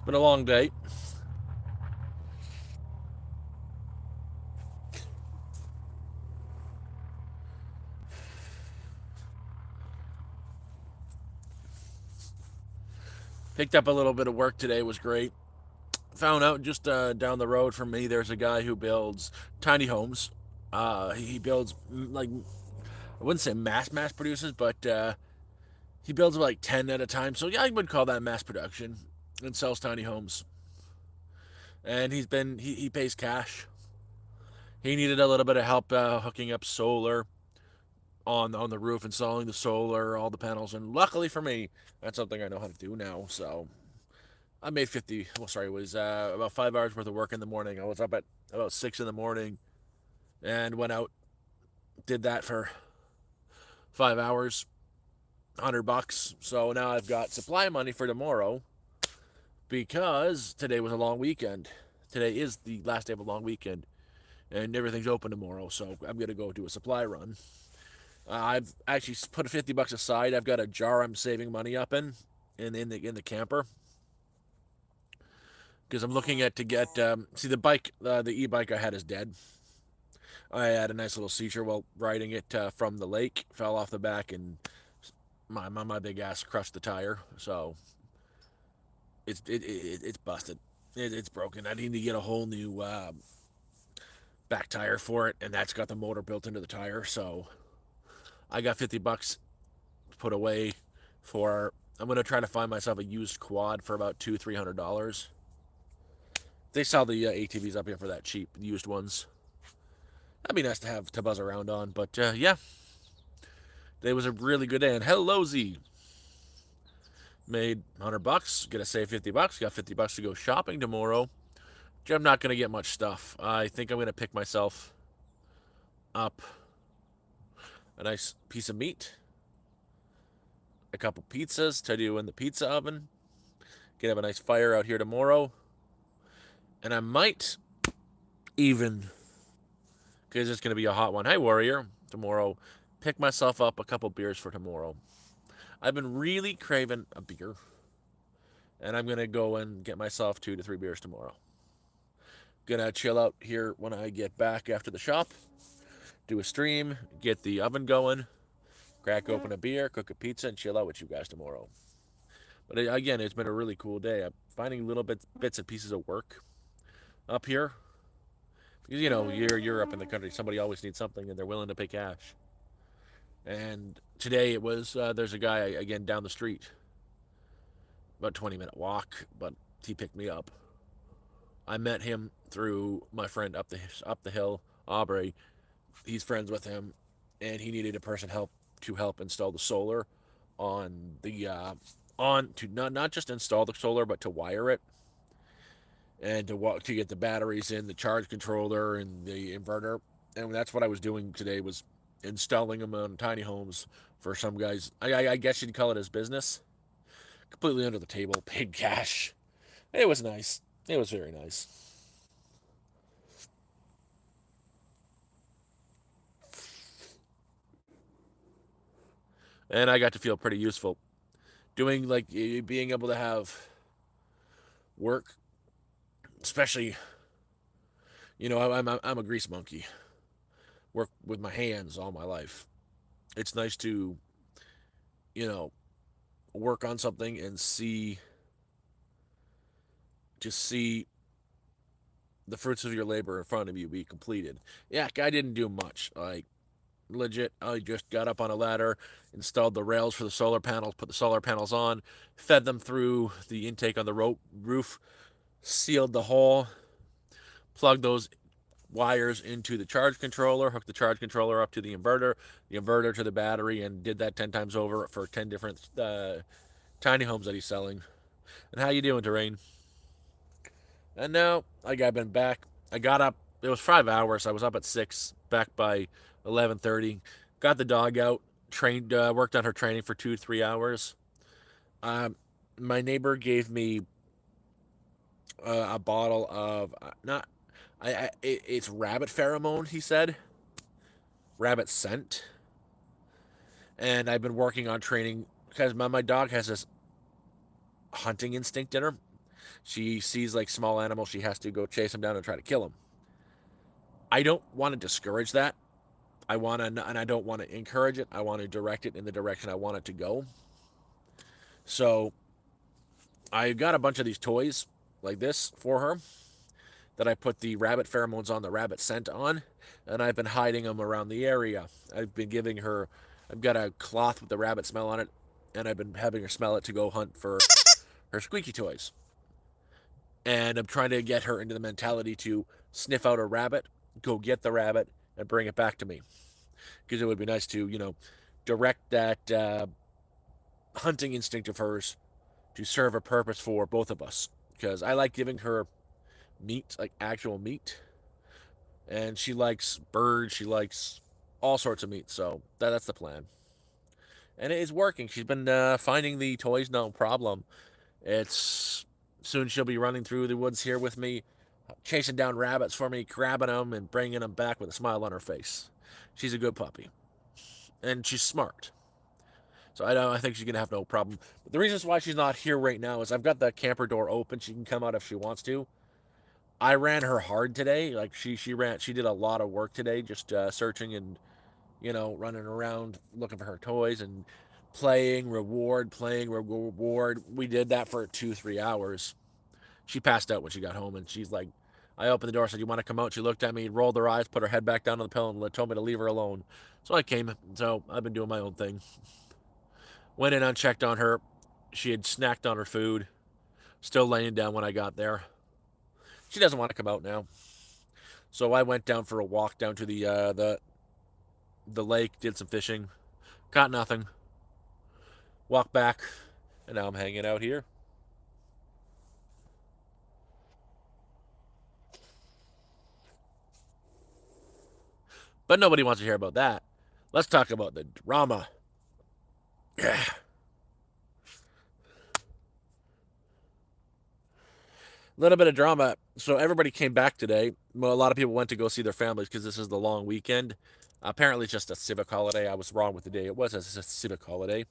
Been a long day. Picked up a little bit of work today. Was great. Found out just down the road from me, there's a guy who builds tiny homes. He builds like I wouldn't say mass produces, but he builds like 10 at a time. So yeah, I would call that mass production and sells tiny homes. And he pays cash. He needed a little bit of help hooking up solar on the roof, installing the solar, all the panels, and luckily for me, that's something I know how to do now. So I made 50. Well, sorry, it was about 5 hours worth of work in the morning. I was up at about 6 in the morning and went out, did that for 5 hours, $100. So now I've got supply money for tomorrow because today was a long weekend. Today is the last day of a long weekend, and everything's open tomorrow. So I'm gonna go do a supply run. I've actually put $50 aside. I've got a jar I'm saving money up in the camper because I'm looking at to get see the bike the e-bike I had is dead. I had a nice little seizure while riding it from the lake, fell off the back, and my big ass crushed the tire. So it's busted. It's broken. I need to get a whole new back tire for it, and that's got the motor built into the tire. So I got $50 put away for. I'm gonna try to find myself a used quad for about $200-300. They sell the ATVs up here for that cheap, used ones. That'd be nice to have to buzz around on. But yeah, it was a really good day. And hello, Z. Made $100. Gonna save $50. Got $50 to go shopping tomorrow. I'm not gonna get much stuff. I think I'm gonna pick myself up a nice piece of meat, a couple pizzas to do in the pizza oven. Gonna have a nice fire out here tomorrow. And I might even, because it's gonna be a hot one. Hi, Warrior. Tomorrow, pick myself up a couple beers for tomorrow. I've been really craving a beer, and I'm gonna go and get myself 2 to 3 beers tomorrow. Gonna chill out here when I get back after the shop, do a stream, get the oven going, crack open a beer, cook a pizza, and chill out with you guys tomorrow. But again, it's been a really cool day. I'm finding little bits and pieces of work up here because you're up in the country. Somebody always needs something, and they're willing to pay cash. And today it was there's a guy again down the street, about 20-minute walk, but he picked me up. I met him through my friend up the hill, Aubrey. He's friends with him, and he needed a person to help install the solar on the on to not just install the solar but to wire it and to get the batteries in, the charge controller and the inverter. And that's what I was doing today, was installing them on tiny homes for some guys. I guess you'd call it his business. Completely under the table, paid cash. It was nice. It was very nice. And I got to feel pretty useful doing, like, being able to have work, especially, I'm a grease monkey. Work with my hands all my life. It's nice to, you know, work on something and just see the fruits of your labor in front of you be completed. Yeah, I didn't do much. Like, legit, I just got up on a ladder, installed the rails for the solar panels, put the solar panels on, fed them through the intake on the roof, sealed the hole, plugged those wires into the charge controller, hooked the charge controller up to the inverter to the battery, and did that 10 times over for 10 different tiny homes that he's selling. And how you doing, Terrain? And now I've been back. I got up. It was 5 hours. I was up at 6, back by 11:30. Got the dog out. Trained. Worked on her training for 2 3 hours. Um, my neighbor gave me a bottle of not. It's rabbit pheromone. He said rabbit scent, and I've been working on training because my dog has this hunting instinct in her. She sees like small animals, she has to go chase them down and try to kill them. I don't want to discourage that. I want to, and I don't want to encourage it. I want to direct it in the direction I want it to go. So I got a bunch of these toys like this for her that I put the rabbit pheromones on, the rabbit scent on, and I've been hiding them around the area. I've been giving her, I've got a cloth with the rabbit smell on it, and I've been having her smell it to go hunt for her squeaky toys. And I'm trying to get her into the mentality to sniff out a rabbit, go get the rabbit, and bring it back to me. Because it would be nice to, direct that hunting instinct of hers to serve a purpose for both of us. Because I like giving her meat, like actual meat, and she likes birds. She likes all sorts of meat. So that's the plan, and it is working. She's been finding the toys no problem. It's soon she'll be running through the woods here with me, chasing down rabbits for me, grabbing them and bringing them back with a smile on her face. She's a good puppy, and she's smart. So I think she's gonna have no problem. But the reasons why she's not here right now is I've got the camper door open. She can come out if she wants to. I ran her hard today. Like she did a lot of work today, just searching and running around looking for her toys and playing reward. We did that for 2 3 hours. She passed out when she got home, and she's like, I opened the door, said, "You want to come out?" She looked at me, rolled her eyes, put her head back down on the pillow, and told me to leave her alone. So I came. So I've been doing my own thing. Went in, unchecked on her. She had snacked on her food, still laying down when I got there. She doesn't want to come out now. So I went down for a walk down to the lake, did some fishing, caught nothing. Walked back, and now I'm hanging out here. But nobody wants to hear about that. Let's talk about the drama. Yeah. A little bit of drama. So everybody came back today. Well, a lot of people went to go see their families because this is the long weekend. Apparently, it's just a civic holiday. I was wrong with the day. It was a civic holiday.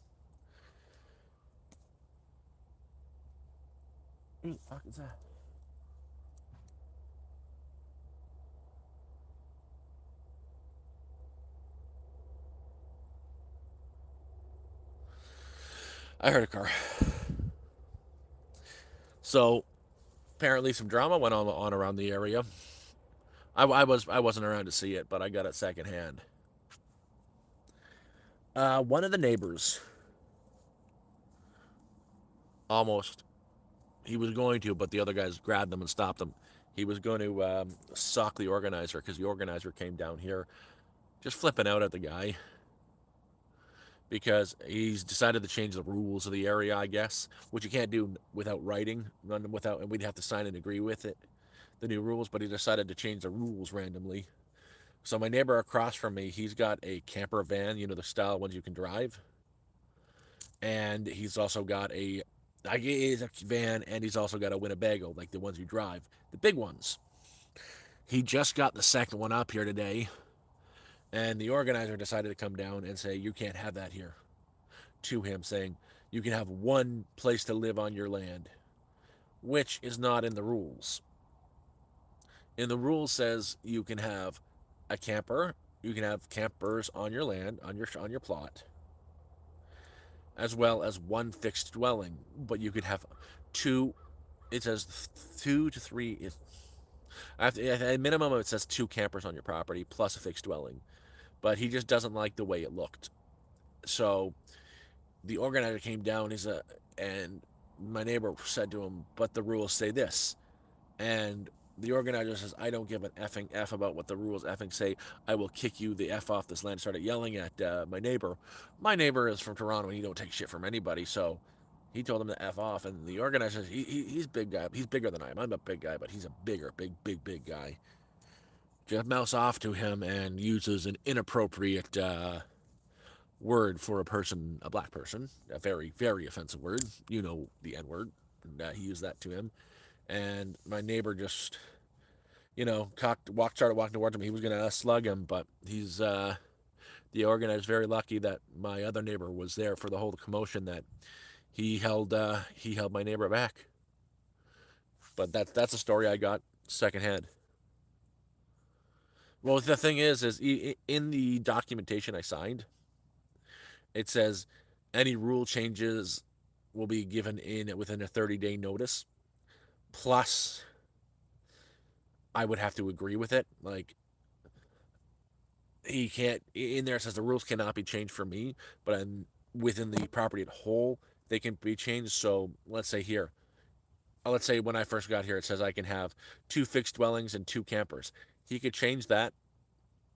Who the fuck is that? I heard a car. So apparently, some drama went on around the area. I wasn't around to see it, but I got it secondhand. One of the neighbors almost he was going to, but the other guys grabbed him and stopped him. He was going to sock the organizer because the organizer came down here, just flipping out at the guy because he's decided to change the rules of the area, I guess, which you can't do without writing, without, and we'd have to sign and agree with it, the new rules. But he decided to change the rules randomly. So my neighbor across from me, he's got a camper van, the style ones you can drive, and he's also got a is a van, and he's also got a Winnebago, like the ones you drive, the big ones. He just got the second one up here today, and the organizer decided to come down and say, "You can't have that here," to him, saying, "You can have one place to live on your land," which is not in the rules. In the rules says you can have a camper, you can have campers on your land, on your plot, as well as one fixed dwelling, but you could have two. It says 2 to 3. At a minimum, it says two campers on your property plus a fixed dwelling. But he just doesn't like the way it looked. So the organizer came down. And my neighbor said to him, "But the rules say this." And the organizer says, "I don't give an effing f about what the rules effing say. I will kick you the f off this land." Started yelling at my neighbor. My neighbor is from Toronto, and he don't take shit from anybody. So he told him to f off. And the organizer, he's big guy. He's bigger than I am. I'm a big guy, but he's a big guy. Just mouse off to him and uses an inappropriate word for a person, a black person, a very offensive word. The N word. He used that to him, and my neighbor just started walking towards him. He was gonna slug him, but the organizer is very lucky that my other neighbor was there for the whole commotion. That he held my neighbor back. But that's a story I got secondhand. Well, the thing is in the documentation I signed, it says any rule changes will be given in within a 30-day notice. Plus, I would have to agree with it. Like he can't in there it says the rules cannot be changed for me, but within the property at whole they can be changed. So let's say when I first got here, it says I can have two fixed dwellings and two campers. He could change that.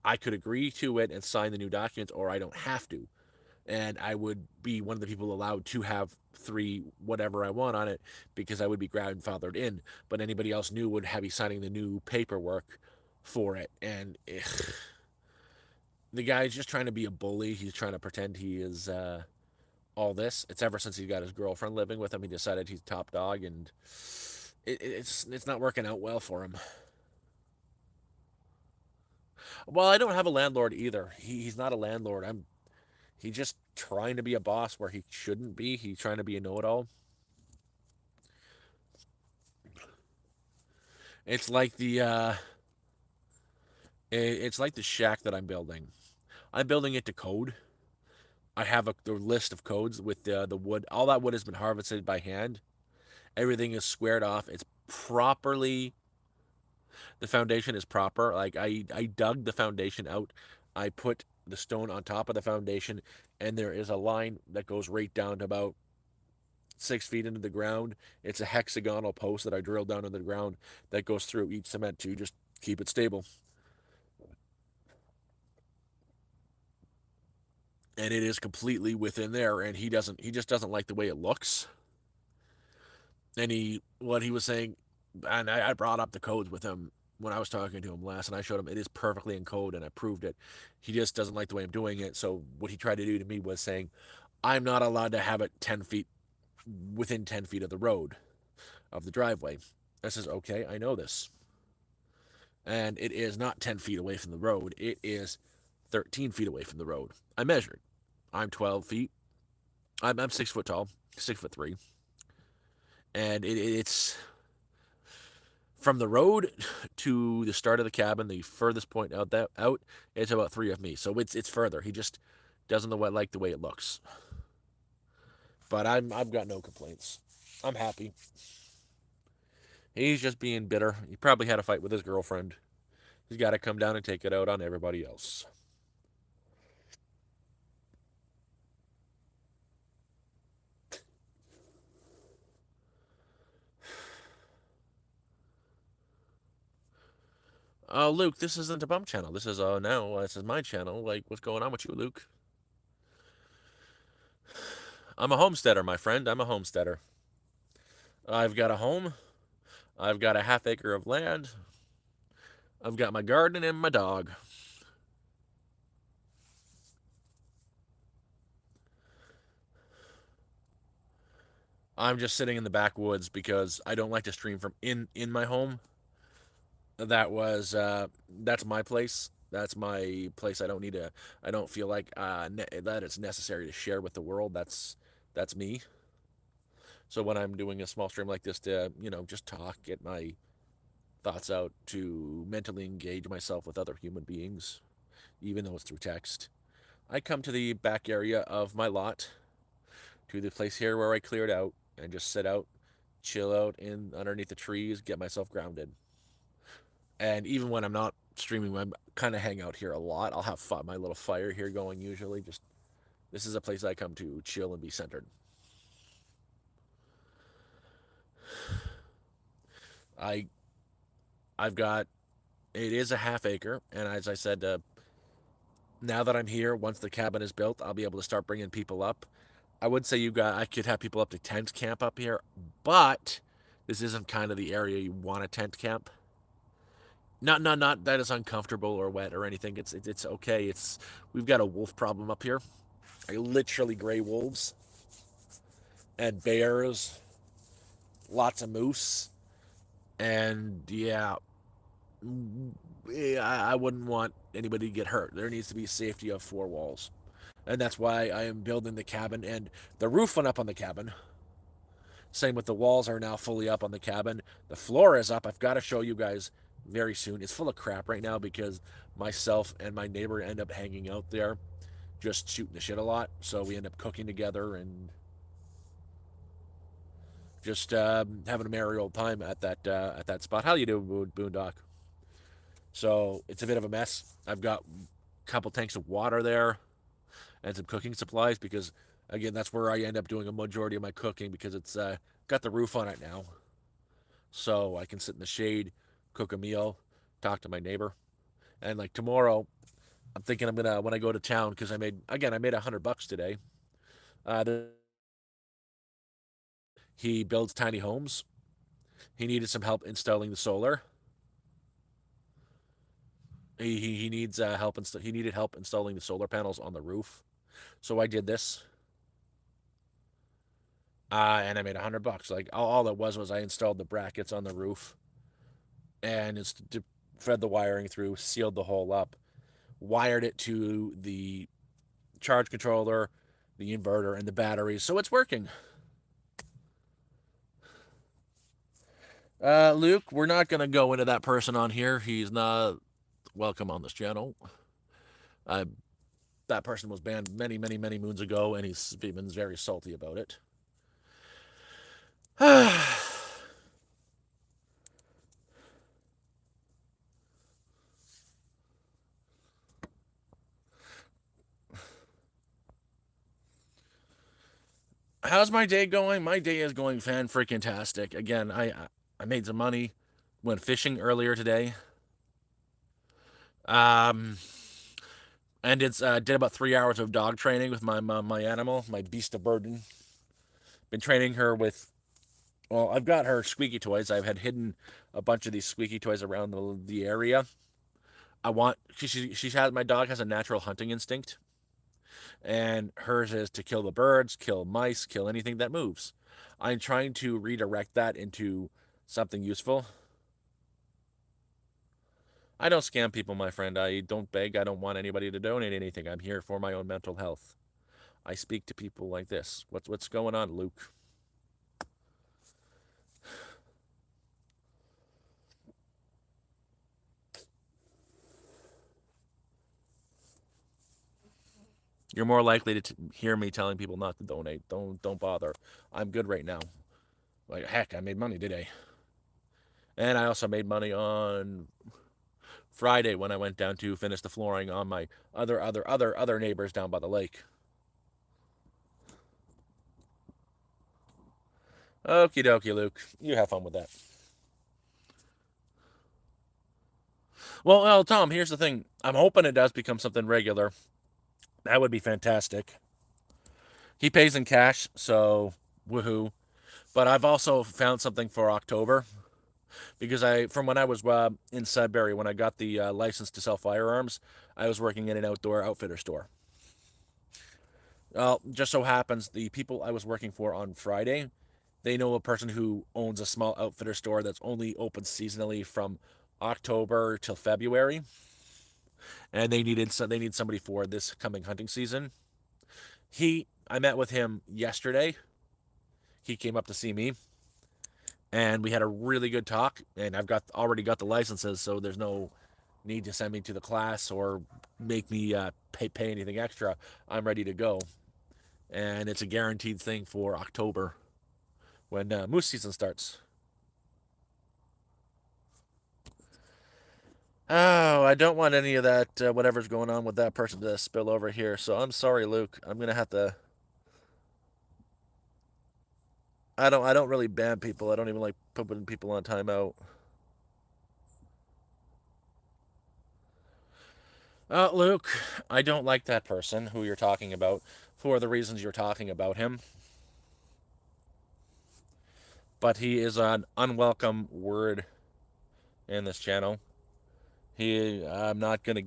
I could agree to it and sign the new documents, or I don't have to. And I would be one of the people allowed to have three whatever I want on it because I would be grandfathered in. But anybody else new would have be signing the new paperwork for it. And the guy's just trying to be a bully. He's trying to pretend he is all this. It's ever since he got his girlfriend living with him, he decided he's top dog, and it's not working out well for him. Well, I don't have a landlord either. He's not a landlord. He's just trying to be a boss where he shouldn't be. He's trying to be a know-it-all. It's like it's like the shack that I'm building. I'm building it to code. I have the list of codes with the wood. All that wood has been harvested by hand. Everything is squared off. It's properly. The foundation is proper. Like I dug the foundation out. I put the stone on top of the foundation, and there is a line that goes right down to about 6 feet into the ground. It's a hexagonal post that I drilled down into the ground that goes through each cement to just keep it stable. And it is completely within there. And he just doesn't like the way it looks. And what he was saying, and I brought up the codes with him when I was talking to him last, and I showed him it is perfectly in code, and I proved it. He just doesn't like the way I'm doing it. So what he tried to do to me was saying, I'm not allowed to have it 10 feet within 10 feet of the road of the driveway. I says, okay, I know this, and it is not 10 feet away from the road. It is 13 feet away from the road. I measured. I'm 12 feet. I'm 6 foot tall, 6'3", and it's from the road to the start of the cabin, the furthest point out, it's about 3 of me. So it's further. He just doesn't like the way it looks. But I've got no complaints. I'm happy. He's just being bitter. He probably had a fight with his girlfriend. He's got to come down and take it out on everybody else. Luke, this isn't a bump channel. This is this is my channel. Like, what's going on with you, Luke? I'm a homesteader, my friend. I'm a homesteader. I've got a home. I've got a half acre of land. I've got my garden and my dog. I'm just sitting in the backwoods because I don't like to stream from in my home. That's my place. That's my place. I don't need to. I don't feel like that it's necessary to share with the world. That's me. So when I'm doing a small stream like this to just talk, get my thoughts out, to mentally engage myself with other human beings, even though it's through text, I come to the back area of my lot, to the place here where I cleared out, and just sit out, chill out in underneath the trees, get myself grounded. And even when I'm not streaming, I kind of hang out here a lot. I'll have my little fire here going usually. Just this is a place I come to chill and be centered. I I've got it is a half acre, and as I said, now that I'm here, once the cabin is built, I'll be able to start bringing people up. I would say I could have people up to tent camp up here, but this isn't kind of the area you want a tent camp. Not that it's uncomfortable or wet or anything. It's okay. We've got a wolf problem up here. Like literally gray wolves and bears, lots of moose, and yeah, I wouldn't want anybody to get hurt. There needs to be safety of four walls, and that's why I am building the cabin. And the roof went up on the cabin. Same with the walls are now fully up on the cabin. The floor is up. I've got to show you guys very soon. It's full of crap right now because myself and my neighbor end up hanging out there, just shooting the shit a lot. So we end up cooking together and just having a merry old time at that spot. How you doing, Boondock? So it's a bit of a mess. I've got a couple tanks of water there and some cooking supplies because, again, that's where I end up doing a majority of my cooking because it's got the roof on it now, so I can sit in the shade, cook a meal, talk to my neighbor, and like tomorrow, I'm thinking I'm gonna when I go to town because I made $100 today. Uh, he builds tiny homes. He needed some help installing the solar. He needs he needed help installing the solar panels on the roof. So I did this, and I made $100. Like all it was I installed the brackets on the roof, and fed the wiring through, sealed the hole up, wired it to the charge controller, the inverter, and the batteries, so it's working. Luke, we're not gonna go into that person on here. He's not welcome on this channel. Uh, that person was banned many, many, many moons ago, and he's been very salty about it. How's my day going? My day is going fan freaking tastic. Again, I made some money. Went fishing earlier today. Um, and it's did about 3 hours of dog training with my animal, my beast of burden. Been training her with. Well, I've got her squeaky toys. I've had hidden a bunch of these squeaky toys around the area. I want she has my dog has a natural hunting instinct, and hers is to kill the birds, kill mice, kill anything that moves. I'm trying to redirect that into something useful. I don't scam people, my friend. I don't beg. I don't want anybody to donate anything. I'm here for my own mental health. I speak to people like this. What's going on, Luke? You're more likely to hear me telling people not to donate. Don't bother. I'm good right now. Like heck, I made money today, and I also made money on Friday when I went down to finish the flooring on my other neighbors down by the lake. Okie dokie, Luke. You have fun with that. Well, Tom, here's the thing. I'm hoping it does become something regular. That would be fantastic. He pays in cash, so woohoo. But I've also found something for October because from when I was in Sudbury, when I got the license to sell firearms, I was working in an outdoor outfitter store. Well, just so happens the people I was working for on Friday, they know a person who owns a small outfitter store that's only open seasonally from October till February, and they need somebody for this coming hunting season. I met with him yesterday. He came up to see me, and we had a really good talk. And I've got already got the licenses, so there's no need to send me to the class or make me pay anything extra. I'm ready to go, and it's a guaranteed thing for October when moose season starts. Oh, I don't want any of that, whatever's going on with that person to spill over here. So I'm sorry, Luke. I'm gonna have to. I don't really ban people. I don't even like putting people on timeout. Luke, I don't like that person who you're talking about for the reasons you're talking about him. But he is an unwelcome word in this channel. I'm not gonna.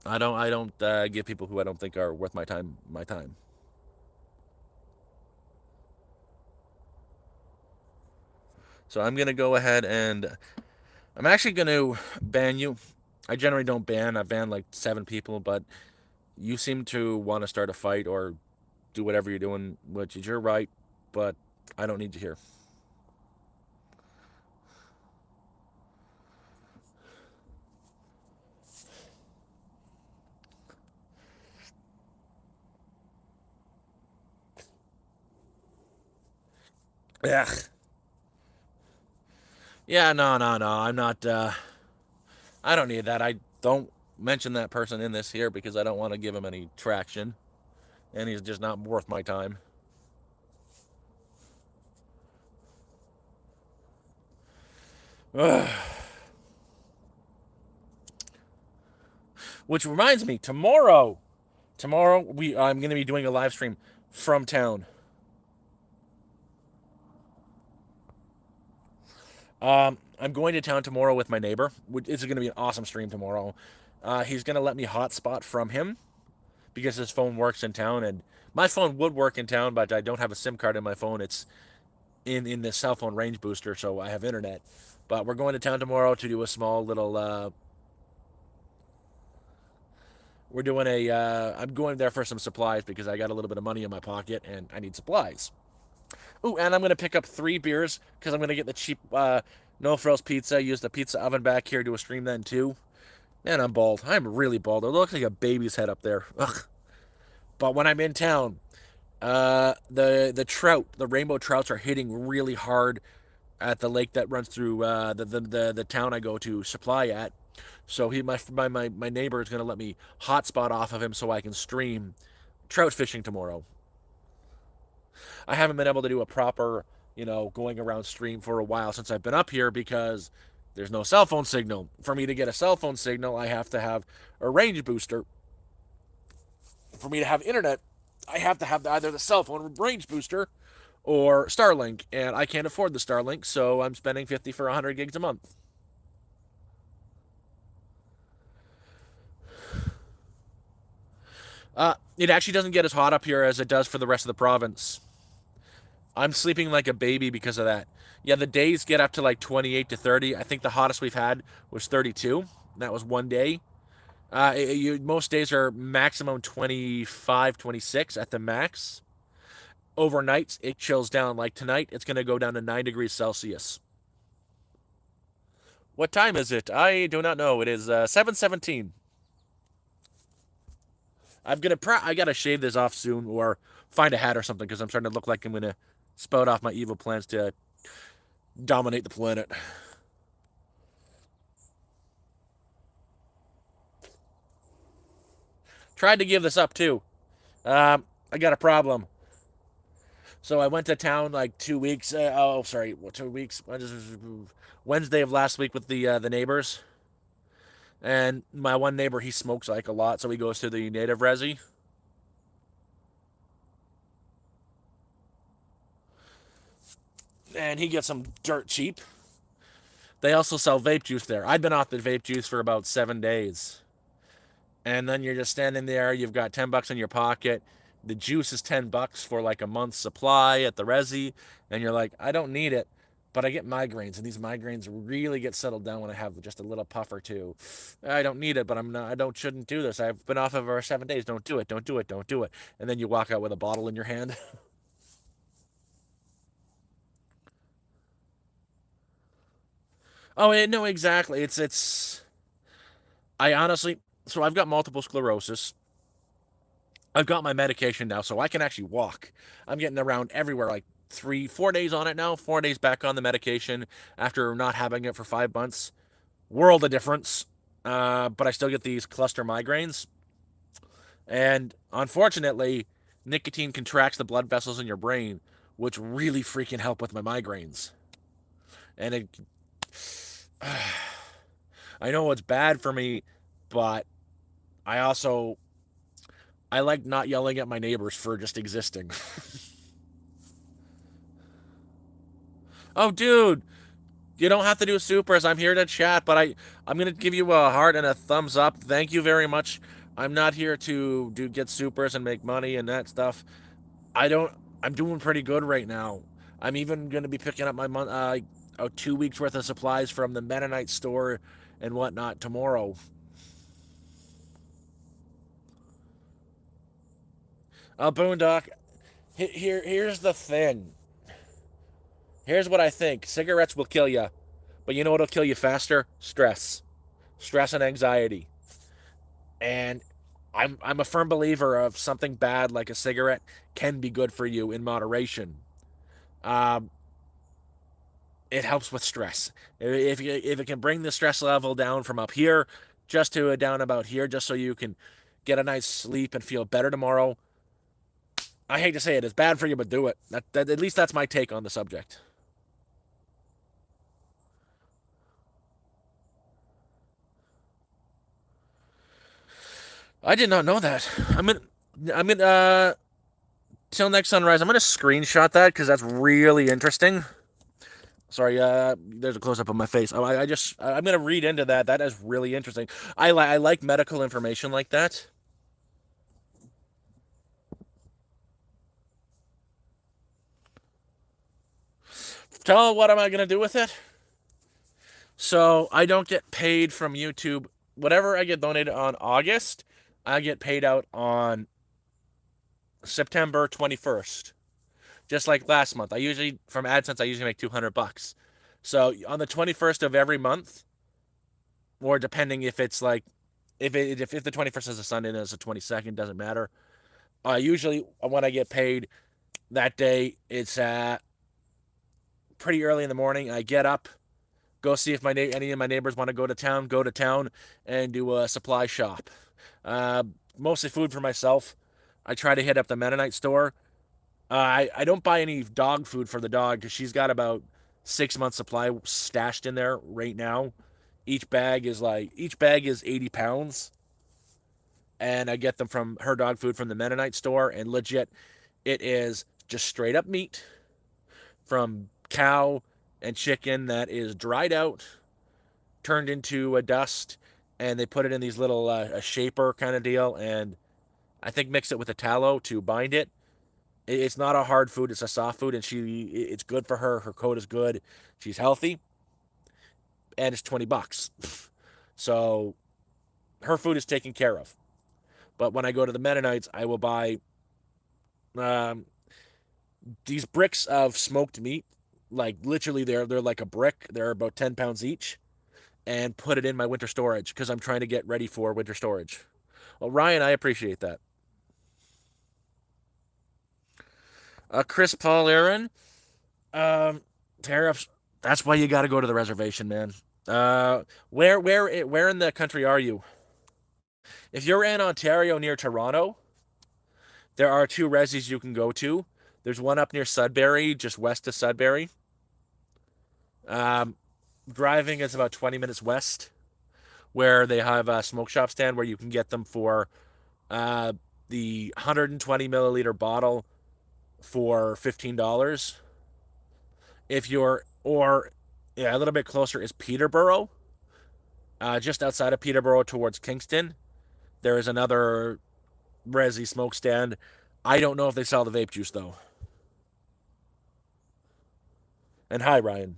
I don't give people who I don't think are worth my time. So I'm gonna go ahead and I'm actually gonna ban you. I generally don't ban. I've banned like 7 people, but you seem to want to start a fight or do whatever you're doing, which is your right, but I don't need you here. Ugh. Yeah, no. I'm not. I don't need that. I don't mention that person in this here because I don't want to give him any traction, and he's just not worth my time. Ugh. Which reminds me, tomorrow I'm going to be doing a live stream from town. I'm going to town tomorrow with my neighbor. It's going to be an awesome stream tomorrow. He's going to let me hotspot from him because his phone works in town, and my phone would work in town, but I don't have a SIM card in my phone. It's in the cell phone range booster, so I have internet. But we're going to town tomorrow to do a small little. We're doing a. I'm going there for some supplies because I got a little bit of money in my pocket and I need supplies. Ooh, and I'm gonna pick up 3 beers because I'm gonna get the cheap no frills pizza. Use the pizza oven back here to a stream then too. Man, I'm bald. I'm really bald. It looks like a baby's head up there. Ugh. But when I'm in town, the trout, the rainbow trouts are hitting really hard at the lake that runs through the town I go to supply at. So my neighbor is gonna let me hotspot off of him so I can stream trout fishing tomorrow. I haven't been able to do a proper, going around stream for a while since I've been up here because there's no cell phone signal. For me to get a cell phone signal, I have to have a range booster. For me to have internet, I have to have either the cell phone range booster or Starlink, and I can't afford the Starlink, so I'm spending 50 for 100 gigs a month. It actually doesn't get as hot up here as it does for the rest of the province. I'm sleeping like a baby because of that. Yeah, the days get up to like 28 to 30. I think the hottest we've had was 32. That was one day. Most days are maximum 25, 26 at the max. Overnight, it chills down. Like tonight, it's going to go down to 9 degrees Celsius. What time is it? I do not know. It is 7:17. I gotta shave this off soon or find a hat or something because I'm starting to look like I'm gonna spout off my evil plans to dominate the planet. Tried to give this up too. I got a problem. So I went to town like 2 weeks. Sorry, what 2 weeks? Wednesday of last week with the neighbors, and my one neighbor he smokes like a lot, so he goes to the native resi, and he gets some dirt cheap. They also sell vape juice there. I'd been off the vape juice for about 7 days, and then you're just standing there. You've got $10 in your pocket. The juice is $10 for like a month's supply at the resi, and you're like, I don't need it, but I get migraines, and these migraines really get settled down when I have just a little puff or two. I don't need it, but I'm not. I don't shouldn't do this. I've been off of for 7 days. Don't do it. Don't do it. Don't do it. And then you walk out with a bottle in your hand. Oh, no, exactly. It's. I honestly. So I've got multiple sclerosis. I've got my medication now, so I can actually walk. I'm getting around everywhere, like 4 days on it now, 4 days back on the medication after not having it for 5 months. World of difference. But I still get these cluster migraines. And unfortunately, nicotine contracts the blood vessels in your brain, which really freaking help with my migraines. And I know it's bad for me, but I also I like not yelling at my neighbors for just existing. Oh, dude, you don't have to do supers. I'm here to chat, but I'm gonna give you a heart and a thumbs up. Thank you very much. I'm not here to do get supers and make money and that stuff. I don't. I'm doing pretty good right now. I'm even gonna be picking up my 2 weeks worth of supplies from the Mennonite store and whatnot tomorrow. Boondock. Here's the thing. Here's what I think. Cigarettes will kill you, but you know what'll kill you faster? Stress and anxiety. And I'm a firm believer of something bad like a cigarette can be good for you in moderation. Um, it helps with stress. If it can bring the stress level down from up here just to down about here, just so you can get a nice sleep and feel better tomorrow. I hate to say it, it's bad for you, but do it. At least that's my take on the subject. I did not know that. I'm gonna till next sunrise. I'm gonna screenshot that because that's really interesting. Sorry, there's a close up of my face. I'm gonna read into that. That is really interesting. I like medical information like that. Tell what am I gonna do with it? So I don't get paid from YouTube. Whatever I get donated on August, I get paid out on September 21st. Just like last month. I usually from AdSense I usually make 200 bucks. So on the 21st of every month, or depending if it's like if the 21st is a Sunday and it's the 22nd, doesn't matter. Usually when I get paid that day, it's pretty early in the morning. I get up, go see if any of my neighbors want to go to town and do a supply shop. Uh, Mostly food for myself. I try to hit up the Mennonite store. I don't buy any dog food for the dog because she's got about 6 months supply stashed in there right now. Each bag is 80 pounds, and I get them from her dog food from the Mennonite store, and legit, it is just straight up meat from cow and chicken that is dried out, turned into a dust, and they put it in these little a shaper kind of deal, and I think mix it with a tallow to bind it. It's not a hard food; it's a soft food, and it's good for her. Her coat is good. She's healthy, and it's 20 bucks. So her food is taken care of. But when I go to the Mennonites, I will buy um, these bricks of smoked meat. Like literally, they're like a brick. They're about 10 pounds each, and put it in my winter storage because I'm trying to get ready for winter storage. Well, Ryan, I appreciate that. Chris Paul Aaron, um, tariffs. That's why you got to go to the reservation, man. Where in the country are you? If you're in Ontario near Toronto, there are two resis you can go to. There's one up near Sudbury, just west of Sudbury. Um, Driving is about 20 minutes west, where they have a smoke shop stand where you can get them for uh, the 120 milliliter bottle for $15. If you're, or yeah, a little bit closer is Peterborough, just outside of Peterborough towards Kingston. There is another Resi smoke stand. I don't know if they sell the vape juice though. And hi, Ryan.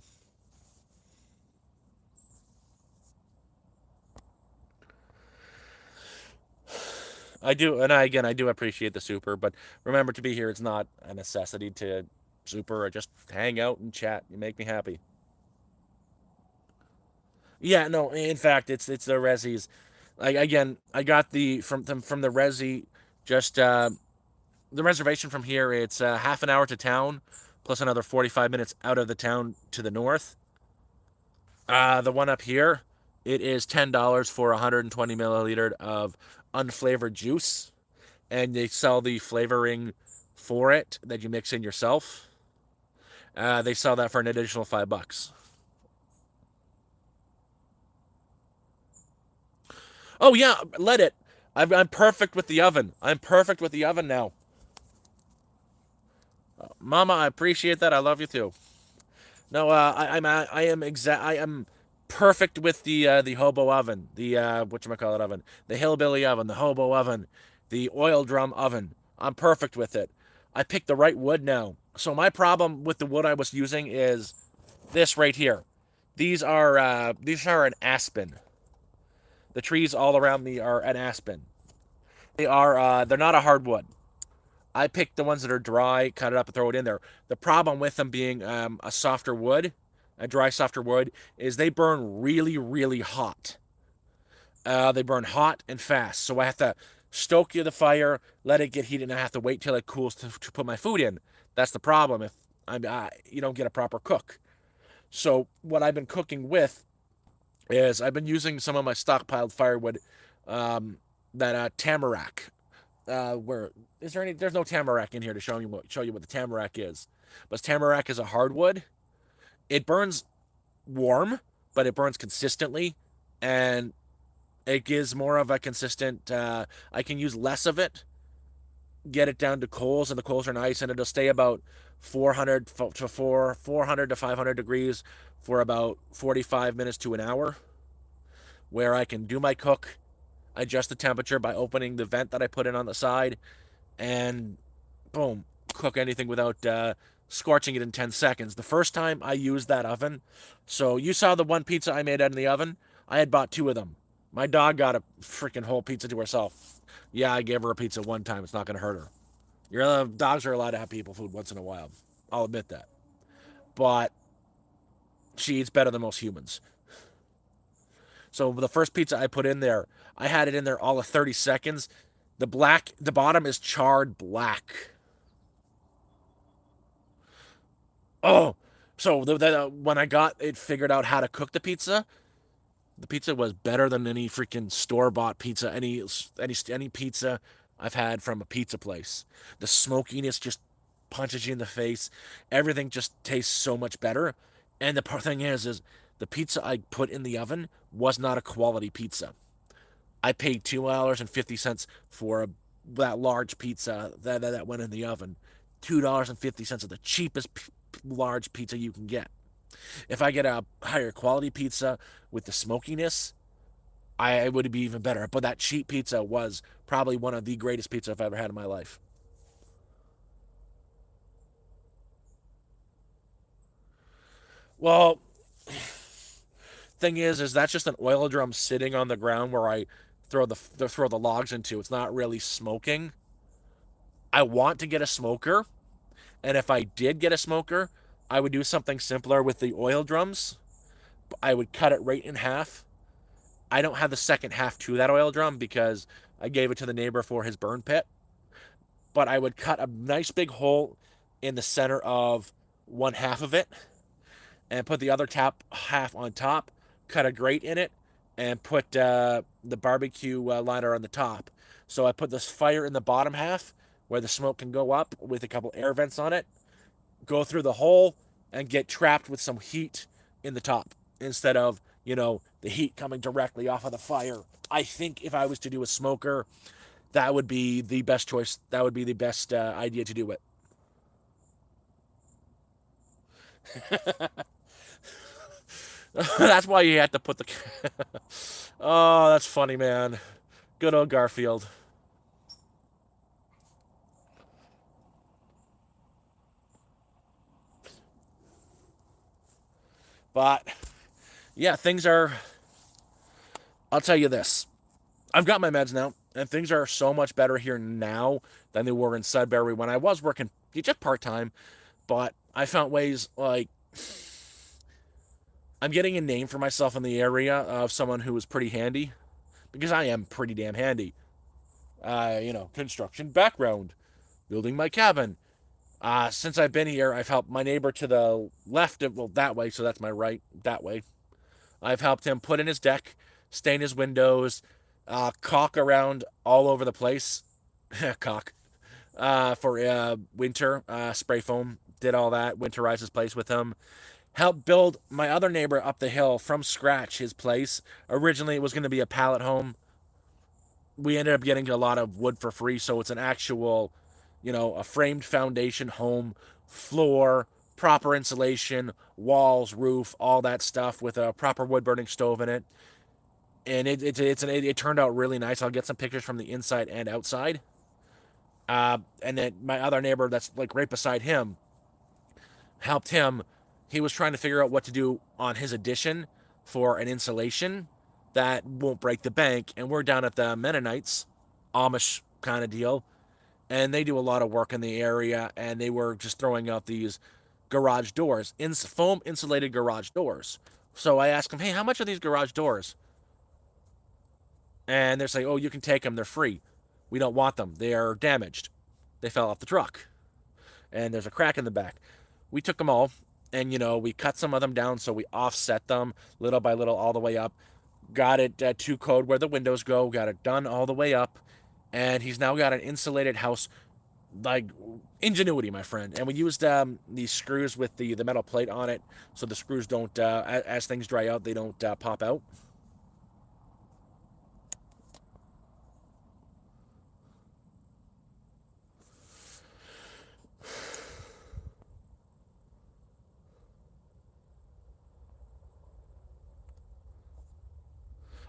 I do, and again, I do appreciate the super, but remember to be here. It's not a necessity to super or just hang out and chat. You make me happy. Yeah, no. In fact, it's the resis. Like again, I got from the resi. Just the reservation from here. It's half an hour to town, plus another 45 minutes out of the town to the north. The one up here, it is $10 for 120 milliliter of unflavored juice, and they sell the flavoring for it that you mix in yourself. They sell that for an additional $5. Oh yeah, let it. I'm perfect with the oven. I'm perfect with the oven now. Mama, I appreciate that. I love you too. No, I am perfect with the hobo oven, the whatchamacallit oven, the hillbilly oven, the hobo oven, the oil drum oven. I'm perfect with it. I picked the right wood now. So my problem with the wood I was using is this right here. These are an aspen. The trees all around me are an aspen. They're not a hardwood. I pick the ones that are dry, cut it up, and throw it in there. The problem with them being a softer wood, a dry, softer wood, is they burn really, really hot. They burn hot and fast, so I have to stoke the fire, let it get heated, and I have to wait till it cools to put my food in. That's the problem if you don't get a proper cook. So what I've been cooking with is I've been using some of my stockpiled firewood, that tamarack. Where is there any? There's no tamarack in here to show you what the tamarack is. But tamarack is a hardwood. It burns warm, but it burns consistently, and it gives more of a consistent. I can use less of it, get it down to coals, and the coals are nice, and it'll stay about 400 to 500 degrees for about 45 minutes to an hour, where I can do my cook, adjust the temperature by opening the vent that I put in on the side, and boom, cook anything without scorching it in 10 seconds. The first time I used that oven, so you saw the one pizza I made out in the oven? I had bought two of them. My dog got a freaking whole pizza to herself. Yeah, I gave her a pizza one time. It's not going to hurt her. Your dogs are allowed to have people food once in a while. I'll admit that. But she eats better than most humans. So the first pizza I put in there, I had it in there all of 30 seconds. The bottom is charred black. Oh, so when I got it figured out how to cook the pizza was better than any freaking store bought pizza, any pizza I've had from a pizza place. The smokiness just punches you in the face. Everything just tastes so much better. And the thing is the pizza I put in the oven was not a quality pizza. I paid $2.50 for that large pizza that went in the oven. $2.50 of the cheapest large pizza you can get. If I get a higher quality pizza with the smokiness, I would be even better. But that cheap pizza was probably one of the greatest pizza I've ever had in my life. Well, thing is that's just an oil drum sitting on the ground where I throw the logs into. It's not really smoking. I want to get a smoker, and if I did get a smoker, I would do something simpler with the oil drums. I would cut it right in half. I don't have the second half to that oil drum because I gave it to the neighbor for his burn pit. But I would cut a nice big hole in the center of one half of it and put the other tap half on top, cut a grate in it, and put the barbecue liner on the top. So I put this fire in the bottom half where the smoke can go up with a couple air vents on it, go through the hole, and get trapped with some heat in the top instead of, the heat coming directly off of the fire. I think if I was to do a smoker, that would be the best choice. That would be the best idea to do it. That's why you had to put the. Oh, that's funny, man. Good old Garfield. But yeah, things are. I'll tell you this. I've got my meds now, and things are so much better here now than they were in Sudbury when I was working just part time. But I found ways like I'm getting a name for myself in the area of someone who is pretty handy because I am pretty damn handy. Construction background, building my cabin. Since I've been here, I've helped my neighbor to the left, well, that way, so that's my right, that way. I've helped him put in his deck, stain his windows, caulk around all over the place. Caulk. For winter, spray foam, did all that, winterize his place with him. Helped build my other neighbor up the hill from scratch his place. Originally, it was going to be a pallet home. We ended up getting a lot of wood for free, so it's an actual, a framed foundation home, floor, proper insulation, walls, roof, all that stuff with a proper wood burning stove in it. And it turned out really nice. I'll get some pictures from the inside and outside. And then my other neighbor that's like right beside him helped him. He was trying to figure out what to do on his addition for an insulation that won't break the bank. And we're down at the Mennonites, Amish kind of deal. and they do a lot of work in the area, and they were just throwing out these garage doors, foam insulated garage doors. So I asked them, hey, how much are these garage doors? And they're saying, oh, you can take them, they're free. We don't want them, they are damaged. They fell off the truck, and there's a crack in the back. We took them all, and we cut some of them down, so we offset them little by little all the way up. Got it to code where the windows go, got it done all the way up, and he's now got an insulated house. Like, ingenuity, my friend. And we used these screws with the metal plate on it, so the screws don't, as things dry out, they don't pop out.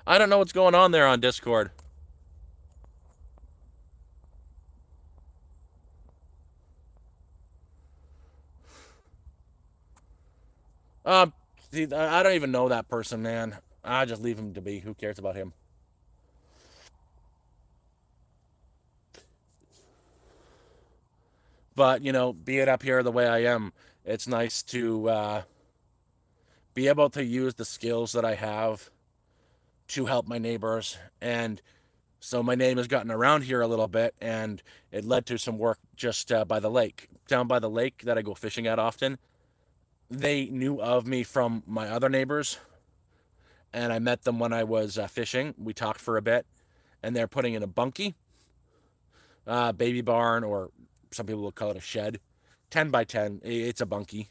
I don't know what's going on there on Discord. Uh, See, I don't even know that person, man. I just leave him to be. Who cares about him? But being up here the way I am, it's nice to be able to use the skills that I have to help my neighbors. And so my name has gotten around here a little bit, and it led to some work just by the lake. Down by the lake that I go fishing at often, they knew of me from my other neighbors, and I met them when I was fishing. We talked for a bit, and they're putting in a bunkie, baby barn, or some people will call it a shed. 10 by 10, it's a bunkie,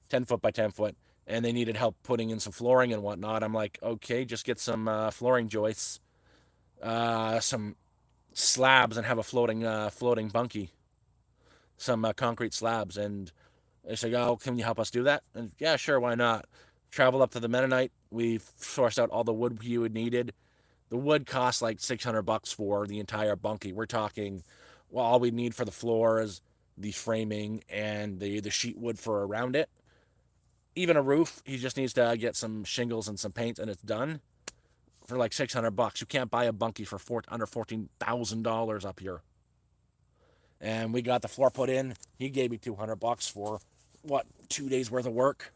10 foot by 10 foot. And they needed help putting in some flooring and whatnot. I'm like, okay, just get some flooring joists, some slabs, and have a floating bunkie, some concrete slabs. And they said, oh, can you help us do that? And yeah, sure, why not? Travel up to the Mennonite. We sourced out all the wood you would needed. The wood costs like $600 for the entire bunkie. We're talking, well, all we need for the floor is the framing and the sheet wood for around it. Even a roof, he just needs to get some shingles and some paint, and it's done for like $600. You can't buy a bunkie for under $14,000 up here. And we got the floor put in. He gave me $200 for what, 2 days worth of work.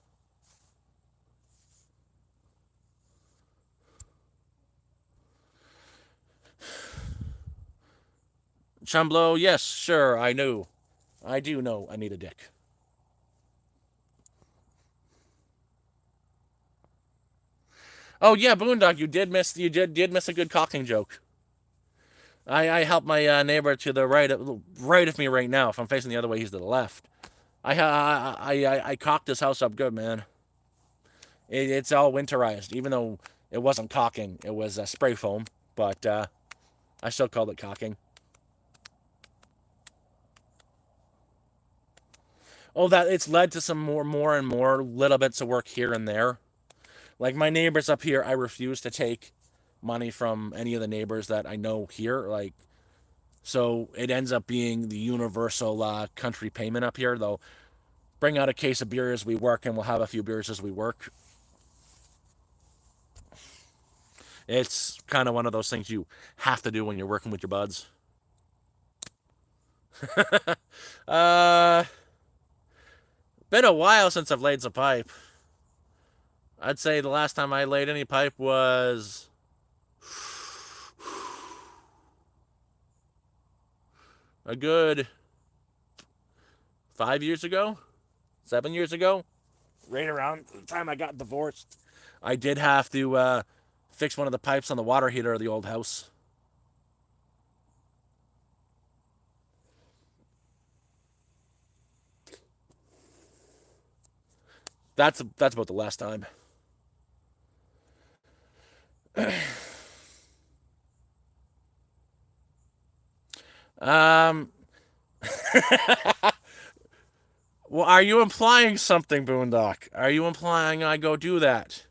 Chumblo, yes, sure, I knew. I do know I need a dick. Oh yeah, Boondock, you did miss a good cocking joke. I helped my neighbor to the right of me right now. If I'm facing the other way, he's to the left. I cocked his house up good, man. It's all winterized, even though it wasn't caulking. It was spray foam, but I still called it caulking. Oh, that it's led to some more and more little bits of work here and there. Like my neighbors up here, I refuse to take money from any of the neighbors that I know here. Like, so it ends up being the universal country payment up here. Though, bring out a case of beer as we work, and we'll have a few beers as we work. It's kind of one of those things you have to do when you're working with your buds. uh, Been a while since I've laid some pipe. I'd say the last time I laid any pipe was a good 5 years ago, 7 years ago, right around the time I got divorced. I did have to fix one of the pipes on the water heater of the old house. That's about the last time. Um, well, are you implying something, Boondock? Are you implying I go do that?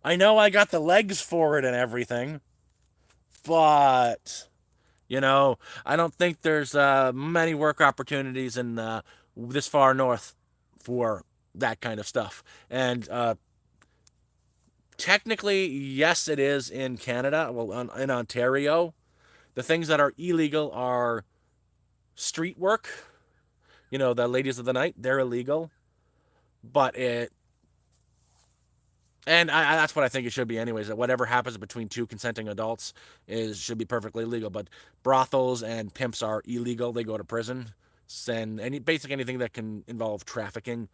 I know I got the legs for it and everything, but I don't think there's many work opportunities in this far north for that kind of stuff. And technically, yes, it is in Canada. Well, in Ontario, the things that are illegal are street work, the ladies of the night, they're illegal. But that's what I think it should be, anyways. That whatever happens between two consenting adults should be perfectly legal. But brothels and pimps are illegal; they go to prison. And basically anything that can involve trafficking,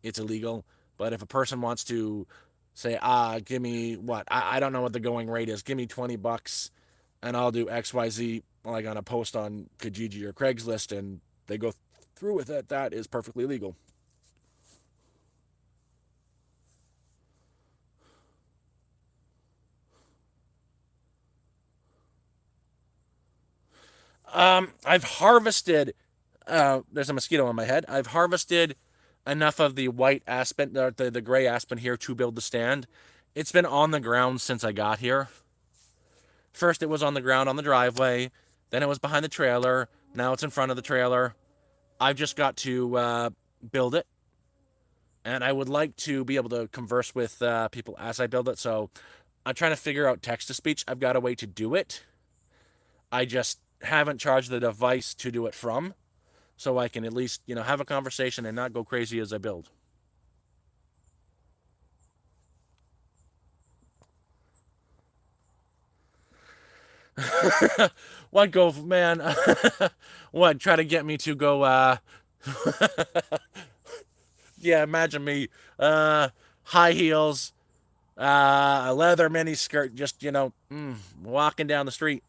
it's illegal. But if a person wants to say, give me what I don't know what the going rate is, give me $20, and I'll do XYZ, like on a post on Kijiji or Craigslist, and they go through with it, that is perfectly legal. I've harvested. There's a mosquito on my head. I've harvested enough of the white aspen, the gray aspen here to build the stand. It's been on the ground since I got here. First, it was on the ground on the driveway. Then it was behind the trailer. Now it's in front of the trailer. I've just got to build it, and I would like to be able to converse with people as I build it. So I'm trying to figure out text to speech. I've got a way to do it. I just haven't charged the device to do it from, so I can at least have a conversation and not go crazy as I build. What go man? What try to get me to go? Yeah, imagine me, high heels, a leather mini skirt, just walking down the street.